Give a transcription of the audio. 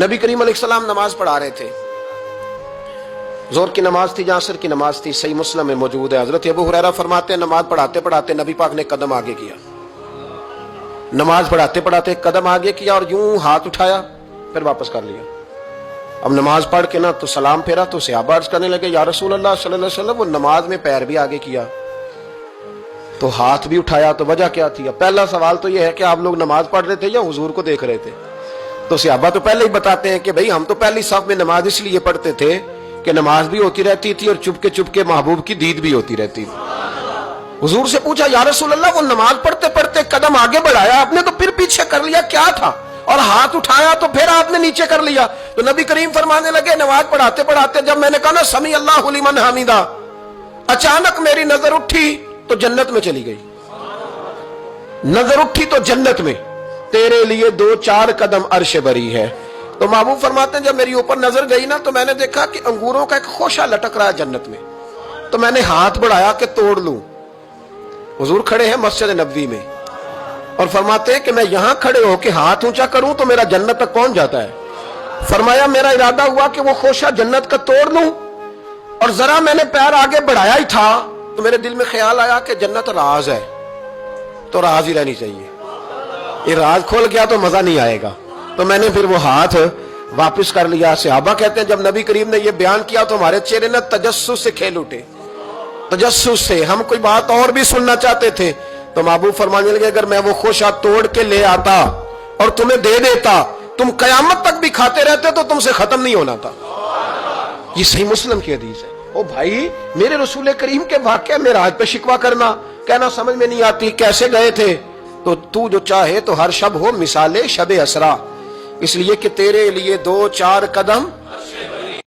नबी करीम अलैहिस्सलाम नमाज पढ़ा रहे थे, जोहर की नमाज थी, असर की नमाज थी, सही मुस्लिम में मौजूद है। हजरत अबू हुरैरा फरमाते हैं नमाज पढ़ाते पढ़ाते नबी पाक ने कदम आगे किया, नमाज पढ़ाते पढ़ाते कदम आगे किया और यूं हाथ उठाया फिर वापस कर लिया। अब नमाज पढ़ के ना तो सलाम फेरा तो सहाबा अर्ज करने लगे या रसूल अल्लाह सल्लल्लाहु अलैहि वसल्लम, वो नमाज में पैर भी आगे किया तो हाथ भी उठाया, तो वजह क्या थी? अब पहला सवाल तो यह है कि आप लोग नमाज पढ़ रहे थे या हुजूर को देख रहे थे? तो सहाबा तो पहले ही बताते हैं कि भाई हम तो पहली साफ में नमाज इसलिए पढ़ते थे कि नमाज भी होती रहती थी और चुपके चुपके महबूब की दीद भी होती रहती थी। हुजूर से पूछा या रसूल अल्लाह, वो नमाज पढ़ते पढ़ते कदम आगे बढ़ाया आपने तो फिर पीछे कर लिया, क्या था? और हाथ उठाया तो फिर आपने नीचे कर लिया। तो नबी करीम फरमाने लगे नमाज पढ़ाते पढ़ाते जब मैंने कहा ना समी अल्लाहु लिमन हमीदा, अचानक मेरी नजर उठी तो जन्नत में चली गई। नजर उठी तो जन्नत में, तेरे लिए 2-4 कदम अर्श बरी है। तो महबूब फरमाते हैं जब मेरी ऊपर नजर गई ना तो मैंने देखा कि अंगूरों का एक खोशा लटक रहा है जन्नत में, तो मैंने हाथ बढ़ाया कि तोड़ लूं। हुजूर खड़े हैं मस्जिद नबवी में और फरमाते हैं कि मैं यहां खड़े होकर हाथ ऊंचा करूं तो मेरा जन्नत तक पहुंच जाता है। फरमाया मेरा इरादा हुआ कि वो खोशा जन्नत का तोड़ लूं और जरा मैंने पैर आगे बढ़ाया ही था तो मेरे दिल में ख्याल आया कि जन्नत राज है तो राज ही रहनी चाहिए, ये राज खोल गया तो मजा नहीं आएगा। तो मैंने फिर वो हाथ वापस कर लिया। सहाबा कहते हैं जब नबी करीम ने ये बयान किया तो हमारे चेहरे ने तजस्सुस से खेल उठे, तजस्सुस से। हम कोई बात और भी सुनना चाहते थे तो महबूब फरमाने लगे अगर मैं वो खोशा तोड़ के ले आता और तुम्हें दे देता, तुम कयामत तक भी खाते रहते तो तुमसे खत्म नहीं होना था। ये सही मुस्लिम की हदीस है। ओ भाई, मेरे रसूल करीम के वाक़या में राज पे शिकवा करना, कहना समझ में नहीं आती कैसे गए थे। तो तू जो चाहे तो हर शब हो मिसाले शब असरा, इसलिए कि तेरे लिए 2-4 कदम